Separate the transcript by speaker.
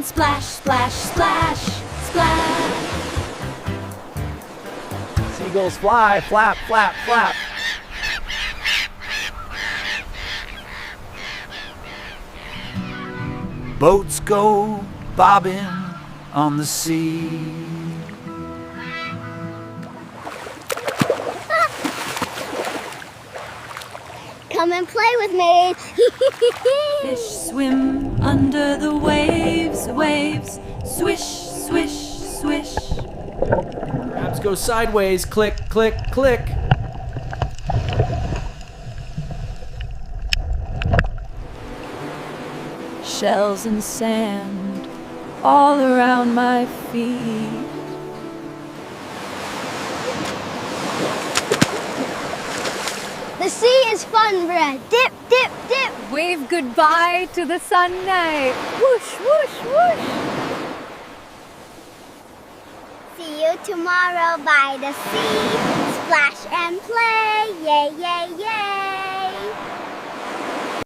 Speaker 1: and splash, splash, splash, splash.
Speaker 2: Seagulls fly, flap, flap, flap. Boats go bobbing on the sea.
Speaker 3: Come and play with me.
Speaker 1: Fish swim under the waves, waves, swish, swish, swish.
Speaker 2: Crabs go sideways, click, click, click.
Speaker 1: Shells and sand all around my feet.
Speaker 3: The sea is fun, Brad. Dip, dip, dip.
Speaker 4: Wave goodbye to the sunlight. Whoosh, whoosh, whoosh.
Speaker 3: See you tomorrow by the sea. Splash and play, yay, yay,